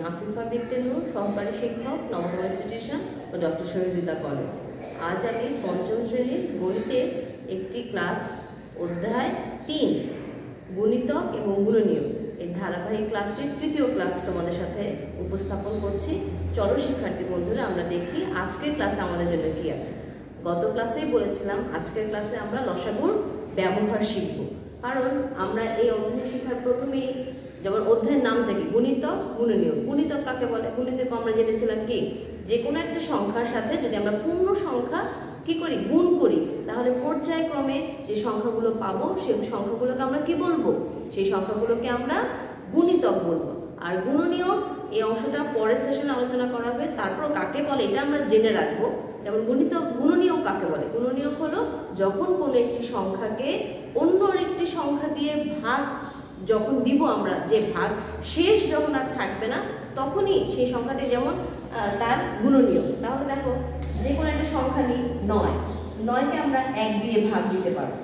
আফিফা বিনতে নূর, সহকারী শিক্ষক, নবম ইনস্টিটিউশন ও ডক্টর শহীদুল্লাহ কলেজ। আজ আমি পঞ্চম শ্রেণীর গণিতের একটি ক্লাস অধ্যায় ৩ গুণিতক এবং গুণনীয়ক এই ধারাবাহিক ক্লাসটির তৃতীয় ক্লাস তোমাদের সাথে উপস্থাপন করছি। চলো শিক্ষার্থী বন্ধুরা, আমরা দেখি আজকের ক্লাসে আমাদের জন্য কি আছে। গত ক্লাসেই বলেছিলাম আজকের ক্লাসে আমরা লসাগুর ব্যবহার শিখব, কারণ আমরা এই অধ্যায় শেখার প্রথমেই যেমন অধ্যায়ের নামটা কি, গুণিতক গুণনীয়ক। গুণিতক কাকে বলে? গুণিতক আমরা জেনেছিলাম কি, যে কোনো একটা সংখ্যার সাথে যদি আমরা পূর্ণ সংখ্যা কি করি, গুণ করি, তাহলে পর্যায়ক্রমে যে সংখ্যাগুলো পাবো সেই সংখ্যাগুলোকে আমরা কি বলবো, সেই সংখ্যাগুলোকে আমরা গুণিতক বলবো। আর গুণনীয়ক এই অংশটা পরের সেশনে আলোচনা করা হবে। তারপর কাকে বলে এটা আমরা জেনে রাখবো। যেমন গুণনীয়ক কাকে বলে? গুণনীয়ক হলো যখন কোনো একটি সংখ্যাকে অন্য একটি সংখ্যা দিয়ে ভাগ যখন দিব আমরা, যে ভাগ শেষ যখন আর থাকবে না, তখনই সেই সংখ্যাটি যেমন তার গুণনীয়ক। তাহলে দেখো, যে কোনো একটা সংখ্যা নিই ৯কে আমরা ১ দিয়ে ভাগ দিতে পারবো,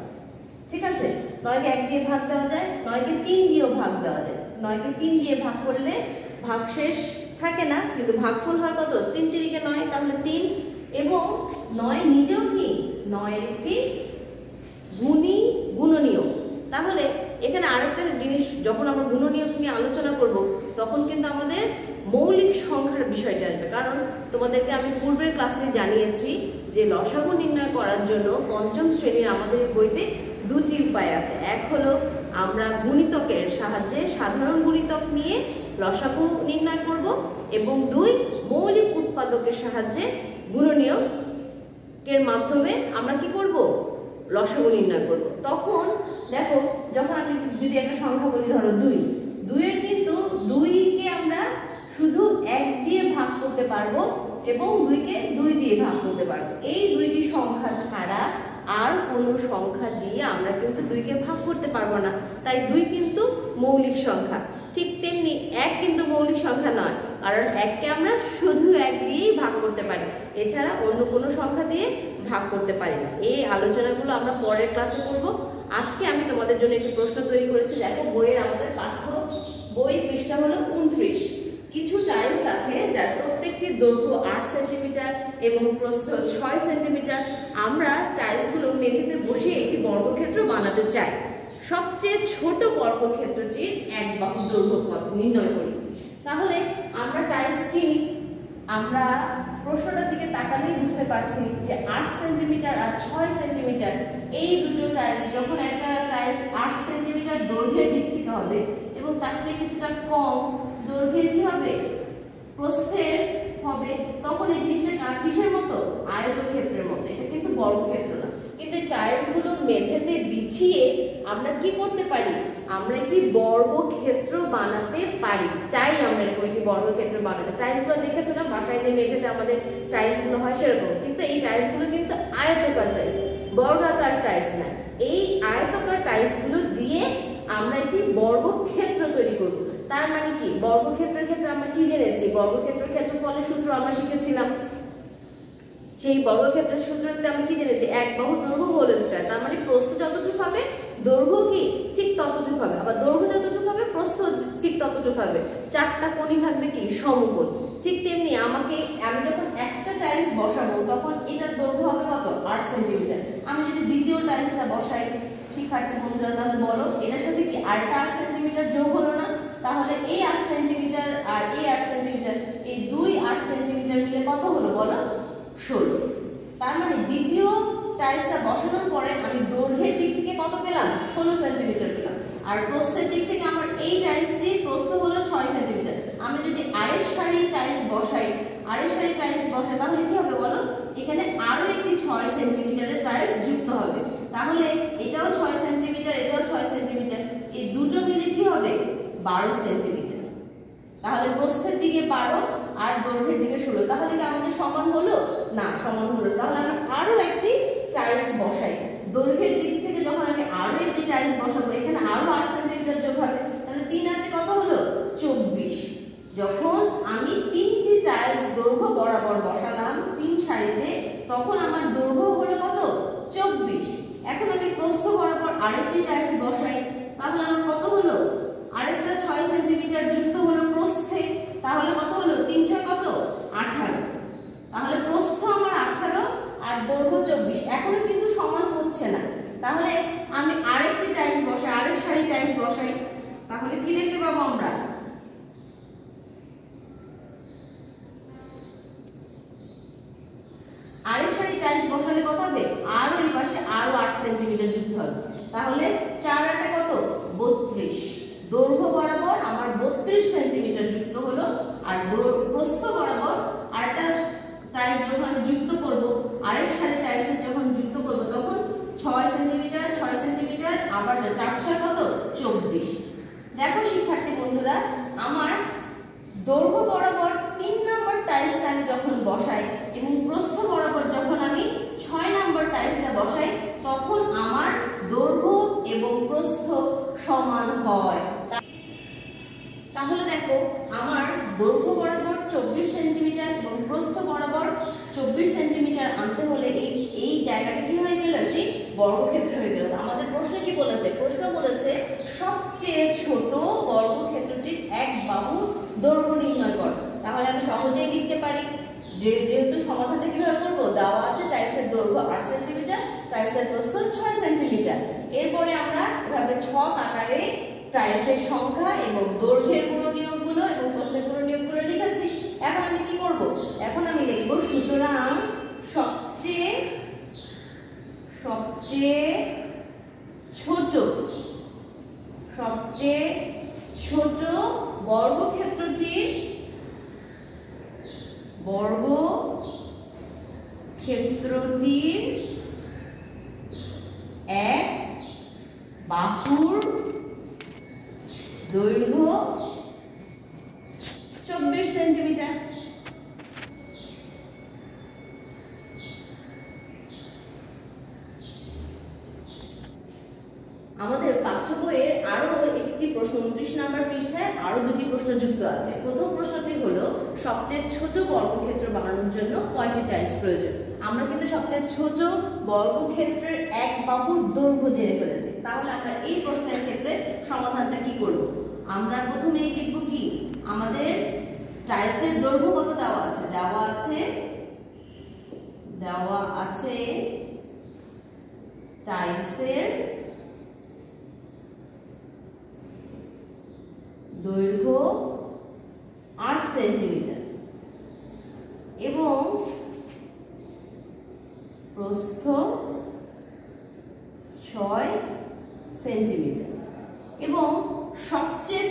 ঠিক আছে? ৯কে ১ দিয়ে ভাগ দেওয়া যায়, 9কে ৩ দিয়েও ভাগ দেওয়া যায়। 9কে ৩ দিয়ে ভাগ করলে ভাগ শেষ থাকে না, কিন্তু ভাগফল হয় কত? ৩ তিরিকে ৯, তাহলে ৩। এবং ৯ নিজেও কি ৯-এর একটি গুণনীয়ক। তাহলে এখানে আরেকটা জিনিস, যখন আমরা গুণনীয়ক নিয়ে আলোচনা করব তখন কিন্তু আমাদের মৌলিক সংখ্যার বিষয়টা আসবে। কারণ তোমাদেরকে আমি পূর্বের ক্লাসে জানিয়েছি যে লসাগু নির্ণয় করার জন্য পঞ্চম শ্রেণীর আমাদের বইতে দুটি উপায় আছে। এক হলো আমরা গুণিতকের সাহায্যে সাধারণ গুণিতক নিয়ে লসাগু নির্ণয় করব, এবং ২ মৌলিক উৎপাদকের সাহায্যে গুণনীয়কের মাধ্যমে আমরা কি করব, লসাগু নির্ণয় করব। তখন দেখো, যখন আমি যদি একটা সংখ্যা বলি, ধরো ২-এর কিন্তু ২কে আমরা শুধু ১ দিয়ে ভাগ করতে পারবো এবং ২কে ২ দিয়ে ভাগ করতে পারবো। এই দুইটি সংখ্যা ছাড়া আর কোনো সংখ্যা দিয়ে আমরা কিন্তু ২কে ভাগ করতে পারবো না। তাই ২ কিন্তু মৌলিক সংখ্যা। ঠিক তেমনি ১ কিন্তু মৌলিক সংখ্যা নয়, কারণ ১কে আমরা শুধু ১ দিয়েই ভাগ করতে পারি, এছাড়া অন্য কোনো সংখ্যা দিয়ে ভাগ করতে পারি না। এই আলোচনাগুলো আমরা পরের ক্লাসে করব। আজকে আমি তোমাদের জন্য একটি প্রশ্ন তৈরি করেছি। দেখো, বইয়ের আমাদের পাঠ্য বই পৃষ্ঠা হলো 29। কিছু টাইলস আছে যার প্রত্যেকটির দৈর্ঘ্য ৮ সেন্টিমিটার এবং প্রস্থ ৬ সেন্টিমিটার। আমরা টাইলসগুলো মেঝেতে বসিয়ে একটি বর্গক্ষেত্র বানাতে চাই। সবচেয়ে ছোট বর্গক্ষেত্রটির এক বাহু দৈর্ঘ্য কত নির্ণয় করি। তাহলে আমরা টাইলস চিনি, আমরা প্রশ্নটার দিকে তাকালেই বুঝতে পারছি যে ৮ সেন্টিমিটার আর ৬ সেন্টিমিটার এই দুটো টাইলস, যখন একটা টাইলস ৮ সেন্টিমিটার দৈর্ঘ্যের দিক থেকে হবে এবং তার চেয়ে কিছুটা কম দৈর্ঘ্যের কি হবে, প্রস্থের হবে, তখন এই জিনিসটা কিসের মতো? আয়তক্ষেত্রের মতো। এটা কিন্তু বর্গক্ষেত্র না। কিন্তু এই টাইলসগুলো মেঝেতে বিছিয়ে আমরা কি করতে পারি, আমরা একটি বর্গক্ষেত্র বানাতে পারি। চাই আমরা এরকম একটি বর্গক্ষেত্র বানাতে। টাইলসগুলো দেখেছো না, বাসায় যে মেঝেতে আমাদের টাইলসগুলো হয় সেরকম, কিন্তু এই টাইলসগুলো কিন্তু আয়তকার টাইলস, বর্গাকার টাইলস না। এই আয়তকার টাইলসগুলো দিয়ে আমরা একটি বর্গক্ষেত্র তৈরি করব। তার মানে কি, বর্গক্ষেত্রের ক্ষেত্রে আমরা কি জেনেছি, বর্গক্ষেত্রের ক্ষেত্রফলের সূত্র আমরা শিখেছিলাম। সেই বর্গক্ষেত্রের সূত্রতে আমরা কি জেনেছি, এক বাহু দৈর্ঘ্য হোল স্কয়ার। তার মানে প্রস্থ যতটুকু হবে দৈর্ঘ্য কি ঠিক ততটুকু হবে, আবার দৈর্ঘ্য যতটুকু হবে প্রস্থ ঠিক ততটুকু হবে। 4টা কোণই থাকবে কি, সমকোণ। ঠিক তেমনি আমি যখন একটা টাইলস বসাবো তখন এটার দৈর্ঘ্য হবে কত, ৮ সেন্টিমিটার। আমি যদি দ্বিতীয় টাইলসটা বসাই, শিক্ষার্থী বন্ধুরা তাহলে বলো, এটার সাথে কি আরেকটা ৮ সেন্টিমিটার যোগ হলো না? তাহলে এই ৮ সেন্টিমিটার আর এই ৮ সেন্টিমিটার, এই ২ ৮ সেন্টিমিটার মিলে কত হলো বলো, ১৬। তার মানে দ্বিতীয় টাইলসটা বসানোর পরে আমি দৈর্ঘ্যের দিক থেকে কত পেলাম, ১৬ সেন্টিমিটার পেলাম। আর প্রস্থের দিক থেকে আমার এই টাইলসটির প্রস্থ হলো ৬ সেন্টিমিটার। আমি যদি আরেক সারি টাইলস বসাই, তাহলে কি হবে বলো, এখানে আরো একটি ৬ সেন্টিমিটারের টাইলস যুক্ত হবে। তাহলে এটাও ৬ সেন্টিমিটার, এটাও ৬ সেন্টিমিটার, এই দুটো মিলে কি হবে, ১২ সেন্টিমিটার। তাহলে প্রস্থের দিকে ১২ আর দৈর্ঘ্যের দিকে ১৬। তাহলে কি আমাদের সমান হলো না? সমান হলো। তাহলে আমরা আরো একটি টাইলস বসাই। দৈর্ঘ্যের দিক থেকে যখন আমি আরো একটি টাইলস বসাবো, এখানে আরো ৮ সেন্টিমিটার যোগ হবে। তাহলে ৩ ৮ কত হলো, ২৪। যখন আমি ৩টি টাইলস দৈর্ঘ্য বরাবর বসালাম ৩ সারিতে, তখন আমার দৈর্ঘ্য হলো কত, ২৪। এখন আমি প্রস্থ বরাবর আরেকটি টাইলস বসাই, তাহলে আমার কত হলো, আরেকটা ৬ সেন্টিমিটার যুক্ত হলো প্রস্থে, তাহলে দৈর্ঘ্য 24, এখনো কিন্তু সমান হচ্ছে না। তাহলে আমি আরেকটি টাইলস বসাই, আরেক সারি টাইলস বসাই, তাহলে কি দেখতে পাবো আমরা? আরেক সারি টাইলস বসালে কত হবে? আরো এই পাশে আরো 8 সেন্টিমিটার যুক্ত হবে। তাহলে 4 আর 8 কত? 32। দৈর্ঘ্য বরাবর আমার 32 সেন্টিমিটার যুক্ত হলো। আর প্রস্থ বরাবর আরেকটা টাইলস যখন আমি যুক্ত করব, আরেক সারি টাইলসে যখন যুক্ত করব, তখন 6 সেন্টিমিটার 6 সেন্টিমিটার, আবার 4 6 কত? 24। দেখো শিক্ষার্থী বন্ধুরা, আমার দৈর্ঘ্য বরাবর 3 নম্বর টাইলসটা আমি যখন বসাই এবং প্রস্থ বরাবর যখন আমি 6 নম্বর টাইলসটা বসাই, তখন আমার দৈর্ঘ্য এবং প্রস্থ সমান হয়। তাহলে দেখো, আমার দৈর্ঘ্য বরাবর 24 সেন্টিমিটার এবং প্রস্থ বরাবর 24 সেন্টিমিটার আনতে হলে এই জায়গাটা কি হয়ে গেল? একটি বর্গক্ষেত্র হয়ে গেল। আমাদের প্রশ্নে কি বলেছে? প্রশ্ন বলেছে সবচেয়ে ছোট বর্গক্ষেত্রটির এক বাহুর দৈর্ঘ্য নির্ণয় কর। তাহলে আমি সহজেই লিখতে পারি, যেহেতু সমাধানটা কিভাবে করবো? দেওয়া আছে টাইলসের দৈর্ঘ্য 8 সেন্টিমিটার, টাইলসের প্রস্থ 6 সেন্টিমিটার। এরপরে আমরা এভাবে ছক আকারে টাইলসের সংখ্যা এবং দৈর্ঘ্যের গুণনীয়কগুলো এবং প্রস্থের গুণনীয়কগুলো লিখেছি। এখন আমি কি করব? এখন আমি লিখব, সুতরাং সবচেয়ে ছোট বর্গক্ষেত্রটির এক বাহুর দৈর্ঘ্য 24 সেন্টিমিটার। আমাদের পাঠ্য বইয়ের আরো একটি প্রশ্ন 29 নম্বর পৃষ্ঠায় আরো দুটি প্রশ্ন যুক্ত আছে। প্রথম প্রশ্নটি হলো, সবচেয়ে ছোট বর্গক্ষেত্র বানানোর জন্য কয়টি টাইলস প্রয়োজন? আমরা কিন্তু সবচেয়ে ছোট বর্গক্ষেত্রের এক বাহুর দৈর্ঘ্য জেনে ফেলেছি। তাহলে আমরা এই প্রশ্নের ক্ষেত্রে সমাধানটা কি করব? আমরা প্রথমে লিখব কি, আমাদের টাইলসের দৈর্ঘ্য কত দেওয়া আছে? দেওয়া আছে টাইলসের দৈর্ঘ্য 8 সেন্টিমিটার এবং প্রস্থ 6 সেন্টিমিটার এবং সবচেয়ে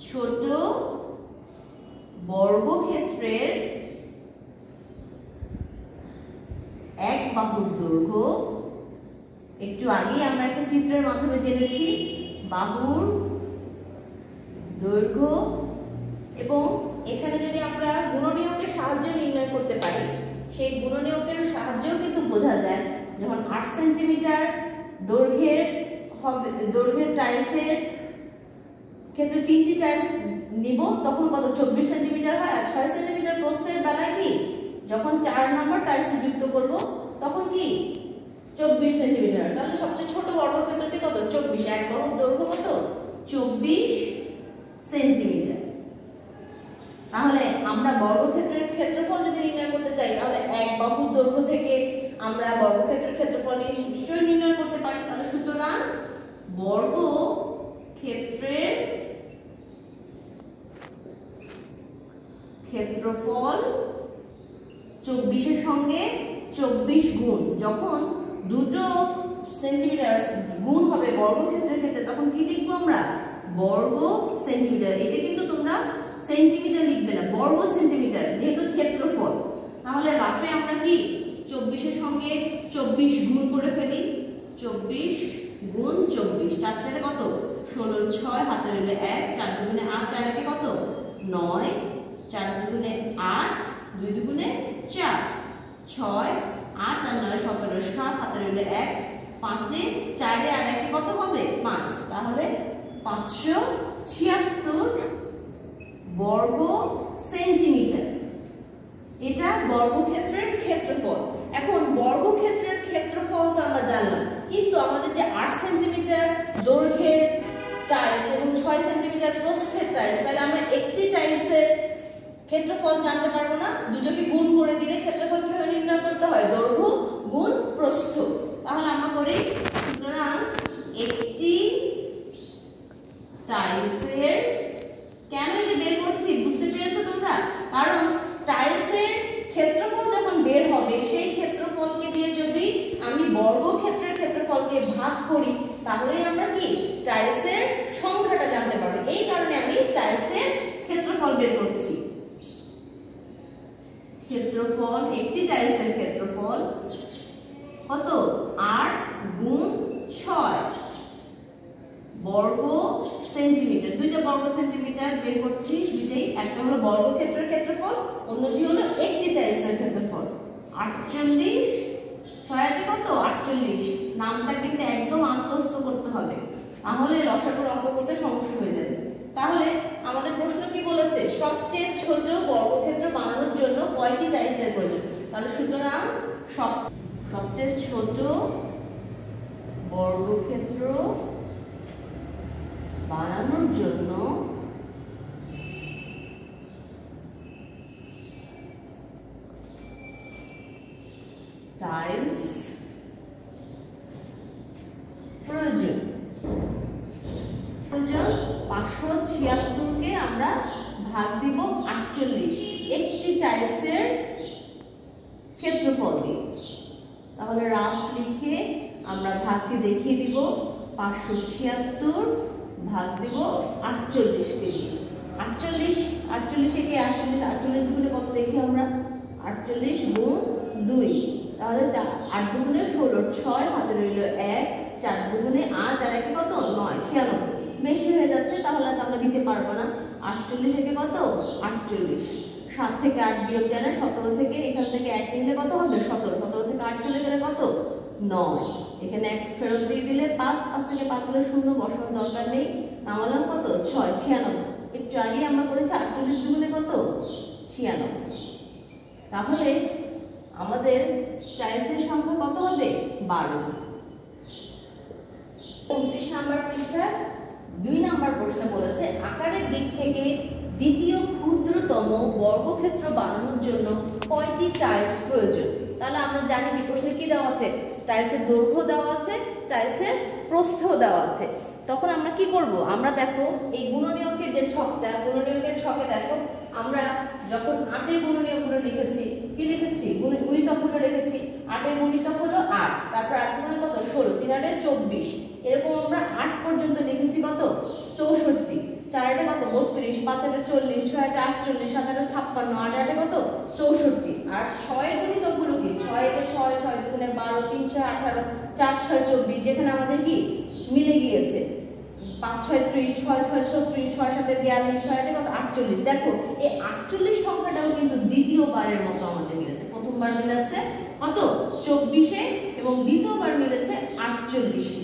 ছোট বর্গক্ষেত্রের এক বাহুর দৈর্ঘ্য, একটু আগে আমরা একটা চিত্রের মাধ্যমে জেনেছি, বাহুর দৈর্ঘ্য। এবং এখানে যদি আমরা গুণনীয়কের সাহায্যে নির্ণয় করতে পারি, সেই গুণনীয়কের সাহায্যেও কিন্তু বোঝা যায়, যখন 8 সেন্টিমিটার দৈর্ঘ্যের টাইলসের ক্ষেত্রে 3টি টাইলস নিব, তখন কত? 24 সেন্টিমিটার হয়। আর 6 সেন্টিমিটার প্রস্থের বেলায় কি, যখন 4 নম্বর টাইলস যুক্ত করব, তখন কি 24 সেন্টিমিটার। তাহলে সবচেয়ে ছোট বর্গক্ষেত্রটি কত? 24। এক বাহুর দৈর্ঘ্য কত? 24 সেন্টিমিটার। তাহলে আমরা বর্গক্ষেত্রের ক্ষেত্রফল যদি নির্ণয় করতে চাই, তাহলে এক বাহুর দৈর্ঘ্য থেকে আমরা বর্গক্ষেত্রের ক্ষেত্রফল নিশ্চয়ই নির্ণয় করতে পারি। তাহলে সুতরাং বর্গক্ষেত্রের ক্ষেত্রফল 24 এর সঙ্গে 24 গুণ, যখন দুটো সেন্টিমিটার গুণ হবে বর্গক্ষেত্রের ক্ষেত্রে, তখন কি লিখবো আমরা? বর্গ সেন্টিমিটার। এটা কিন্তু তোমরা সেন্টিমিটার লিখবে না, বর্গ সেন্টিমিটার, যেহেতু ক্ষেত্রফল। তাহলে রাফে আমরা কি 24 এর সঙ্গে 24 গুণ করে ফেলি। 24 গুণ 24, 4 4 কত? 16, 6 হাতে রইলে 1, 4 দুগুণে 8, 4 একে কত? 9, 4 দুগুণে 8, 2 দুগুণে 4, 6, 8 আর 9 17, 7 হাতে রইলে 1, 5 এ 4 এ আর 1 এ কত হবে? 5। তাহলে 576 বর্গ সেন্টিমিটার। এটা বর্গক্ষেত্রের ক্ষেত্রফল। এখন বর্গক্ষেত্রের ক্ষেত্রফল তো আমরা জানলাম, কিন্তু আমাদের যে 8 সেন্টিমিটার দৈর্ঘ্যের টাইলস এবং 6 সেন্টিমিটার প্রস্থের টাইলস, তাহলে আমরা একটি টাইলসের ক্ষেত্রফল জানতে পারবো না, দুটোকে গুণ করে দিলে ক্ষেত্রফল কিভাবে নির্ণয় করতে হয়, দৈর্ঘ্য গুণ প্রস্থ। তাহলে আমরা করি, সুতরাং একটি টাইলসের, কেন যে বের করছি বুঝতে পেরেছো তোমরা, কারণ টাইলসের ক্ষেত্রফল যখন বের হবে সেই ক্ষেত্রফলকে দিয়ে যদি আমি বর্গক্ষেত্রের ক্ষেত্রফলকে ভাগ করি তাহলেই আমরা কি টাইলসের সংখ্যাটা জানতে পারবো। এই কারণে আমি টাইলসের ক্ষেত্রফল বের করছি। ক্ষেত্রফল, একটি টাইলসের ক্ষেত্রফল কত, 8 গুণ 6 বর্গ সেন্টিমিটার। দুইটা বর্গ সেন্টিমিটার বের করছি, দুইটাই, একটা হলো বর্গক্ষেত্রের ক্ষেত্রফল, অন্যটি হলো একটি টাইলসের ক্ষেত্রফল। 48 6 আছে কত, 48। নামটা কিন্তু একদম আত্মস্থ করতে হবে, তাহলে লসাগুর অঙ্ক করতে সমস্যা হয়ে যাবে। তাহলে আমাদের প্রশ্ন কি বলেছে, সবচেয়ে ছোট বর্গক্ষেত্র বানানোর জন্য কয়টি টাইলসের প্রয়োজন। তাহলে সুতরাং সবচেয়ে ছোট বর্গক্ষেত্র বানানোর জন্য টাইলস প্রয়োজন। 576 কে আমরা ভাগ দিব 48 একটি টাইলসের ক্ষেত্রফল দিয়ে। তাহলে রাফ লিখে আমরা ভাগটি দেখিয়ে দিব, 576 ভাগ দিব 48 কে দিয়ে। 48 কে 48 দুগুণে কত দেখি আমরা, 48 গুণ 2, তাহলে 8 দুগুণে 16, 6 হাতে রইল 1, 4 দুগুণে 8 আর 1 কত 9, 96। বেশি হয়ে যাচ্ছে, তাহলে আমরা দিতে পারবো না। 48 একে কত 48, 7 থেকে 8 বিয়োগ গেলে 17 থেকে, এখান থেকে 1 নিলে কত হবে 17, 17 থেকে 8 চলে গেলে কত 9, এখানে 1 ফেরত দিয়ে দিলে 5, 5 থেকে 5 হলে 0, বসানোর দরকার নেই। নামালাম কত 6, 96। একটু আগে আমরা করেছি 48 দুগুণে কত 96। তাহলে আমাদের টাইলসের সংখ্যা কত হবে 12টি। 29 নম্বর পৃষ্ঠার 2 নম্বর প্রশ্ন বলেছে, আকারের দিক থেকে দ্বিতীয় ক্ষুদ্রতম বর্গক্ষেত্র বানানোর জন্য কয়টি টাইলস প্রয়োজন। তাহলে আমরা জানি কি প্রশ্নে কি দেওয়া আছে, টাইলসের দৈর্ঘ্য দেওয়া আছে, টাইলসের প্রস্থ দেওয়া আছে। তখন আমরা কি করব, আমরা দেখো এই গুণনীয়কের যে ছকটা, গুণনীয়কের ছকে দেখো আমরা যখন 8 এর গুণনীয়কগুলো লিখেছি, কি লিখেছি গুণিতকগুলো লিখেছি। 8 এর গুণিতক হলো 8, তারপর 8 গুণে কত 16, 3 8 24, এরকম আমরা 8 পর্যন্ত লিখেছি কত 64, 4 8 কত 32, 5 8 40, 6 8 48, 7 8 56, 8 8 কত 64। আর 6 এর গুণিতকগুলো কি, 6 একে 6, 6 দুগুণে 12, 3 6 18, 4 6 24, যেখানে আমাদের কি মিলে গিয়েছে। 5 6 30, 6 6 36, 6 7 42, 6 8 কত 48। দেখো এই 48 সংখ্যাটাও কিন্তু দ্বিতীয়বারের মতো আমাদের মিলেছে। প্রথমবার মিলেছে কত 24 এ এবং দ্বিতীয়বার মিলেছে 48 এ।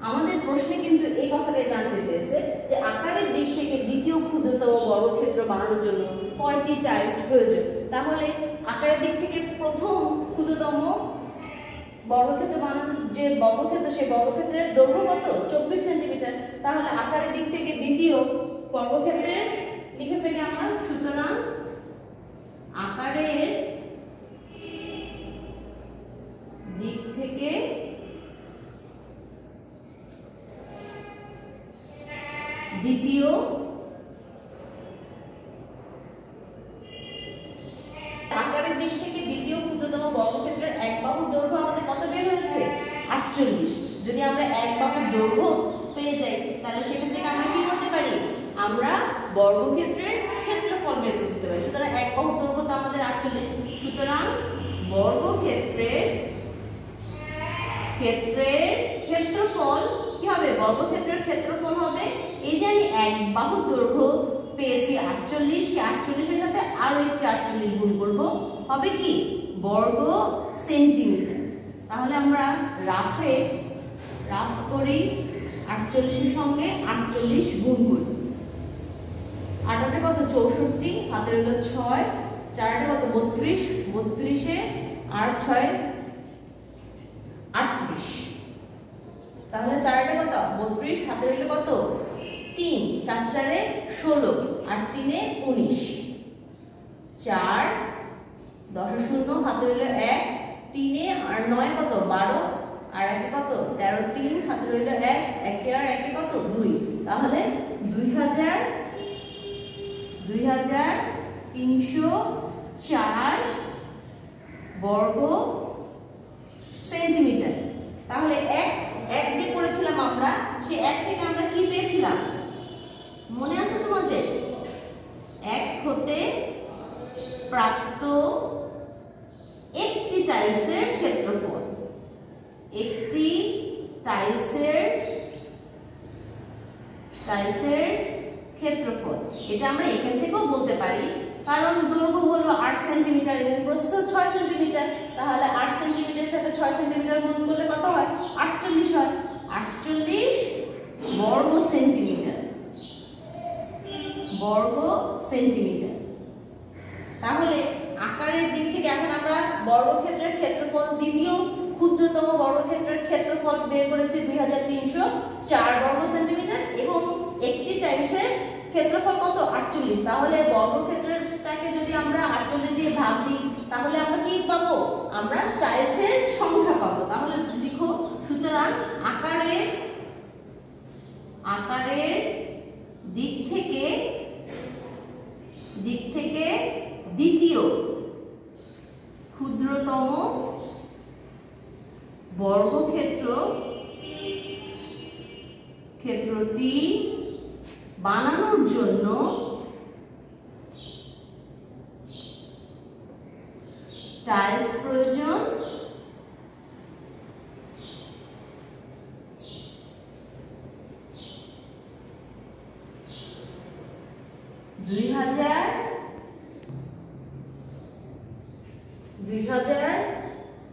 আমাদের প্রশ্নে কিন্তু এই কথাটাই জানতে চেয়েছে যে আকারের দিক থেকে দ্বিতীয় ক্ষুদ্রতম বর্গক্ষেত্র বানানোর জন্য কয়টি টাইলস প্রয়োজন। তাহলে আকারের দিক থেকে প্রথম ক্ষুদ্রতম বর্গক্ষেত্র বানানোর যে বর্গক্ষেত্র, সেই বর্গক্ষেত্রের দৈর্ঘ্য কত 24 সেন্টিমিটার। তাহলে আকারের দিক থেকে দ্বিতীয় বর্গক্ষেত্রের লিখে ফেলি আমরা, সুতরাং আকারের দিক থেকে দ্বিতীয় আকারের দিক থেকে দ্বিতীয় ক্ষুদ্রতম বর্গক্ষেত্রের এক বাহুর দৈর্ঘ্য আমাদের কত বের হয়েছে 48। যদি আমরা এক বাহুর দৈর্ঘ্য পেয়ে যাই তাহলে সেখান থেকে আমরা কি করতে পারি, আমরা বর্গক্ষেত্রের ক্ষেত্রফল বের করতে পারি। সুতরাং এক বাহুর দৈর্ঘ্য তো আমাদের 48, সুতরাং বর্গক্ষেত্রের ক্ষেত্রফল কি হবে, বর্গক্ষেত্রের ক্ষেত্রফল হবে, এই যে আমি এক বাহুর দৈর্ঘ্য পেয়েছি 48, সেই 48 এর সাথে আরো একটি 48 গুণ করব, হবে কি বর্গ সেন্টিমিটার। তাহলে আমরা রাফ করি 48 এর সঙ্গে 48 গুণ করি। 8 8 কত 64, হাতে রইল 6, 4 8 কত 32, 32 এ আর 6 38, তাহলে 4 8 কত 32, হাতে রইল কত 3, 4 4 16 আর 3 19। 4 10 শূন্য হাতে রইল 1 3 আর 9 কত 12 আর 1 কত 13 3 হাতে রইল 1 1 আর 1 কত 2 তাহলে 2304 বর্গ সেন্টিমিটার। তাহলে এক যে করেছিলাম আমরা, সেই এক থেকে আমরা কি পেয়েছিলাম মনে আছে তোমাদের? এক হতে প্রাপ্ত একটি টাইলসের ক্ষেত্রফল, একটি টাইলসের ক্ষেত্রফল, এটা আমরা এখান থেকেও বলতে পারি, কারণ দৈর্ঘ্য হলো 8 সেন্টিমিটার এবং প্রস্থ 6 সেন্টিমিটার। তাহলে 8 সেন্টিমিটারের সাথে 6 সেন্টিমিটার গুণ করলে কত হয়? 48 হয়। 48 বর্গ সেন্টিমিটার, তাহলে আকারের দিক থেকে এখন আমরা বর্গক্ষেত্রের ক্ষেত্রফল, দ্বিতীয় ক্ষুদ্রতম বর্গক্ষেত্রের ক্ষেত্রফল বের করেছি 2304 বর্গ সেন্টিমিটার এবং একটি টাইলসের ক্ষেত্রফল কত 48। তাহলে বর্গক্ষেত্রটাকে যদি আমরা 48 দিয়ে ভাগ দিই তাহলে আমরা কি পাবো? আমরা টাইলসের সংখ্যা পাবো। তাহলে লিখো, সুতরাং আকারের দিক থেকে দ্বিতীয় ক্ষুদ্রতম ক্ষেত্রটি বানানোর জন্য টাইলস প্রয়োজন।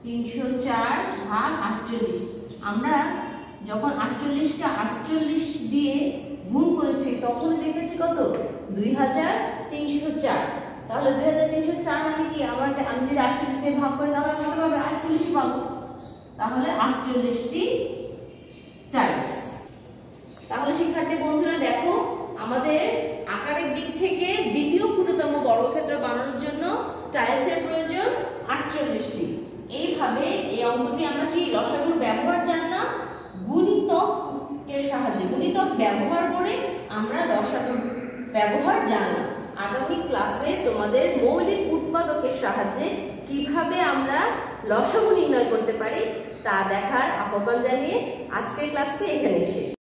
2304 ভাগ 48। আমরা যখন 48কে 48 দিয়ে গুণ করেছি তখন দেখেছি কত 2304। তাহলে 2304 মানে কি? আমি যদি 48 দিয়ে ভাগ করি তাহলে কত পাবো? 48 পাবো। তাহলে 48টি টাইলস। তাহলে শিক্ষার্থী বন্ধুরা দেখো, আমাদের আকারের দিক থেকে দ্বিতীয় ক্ষুদ্রতম বর্গক্ষেত্র বানানোর জন্য টাইলসের প্রয়োজন 48টি। এইভাবে এই অঙ্কটি আমরা কি লসাগুর ব্যবহার জানলাম, গুণিতকের সাহায্যে গুণিতক ব্যবহার করে আমরা লসাগুর ব্যবহার জানলাম। আগামী ক্লাসে তোমাদের মৌলিক উৎপাদকের সাহায্যে কিভাবে আমরা লসাগু নির্ণয় করতে পারি তা দেখার আহ্বান জানিয়ে আজকের ক্লাসটি এখানেই শেষ।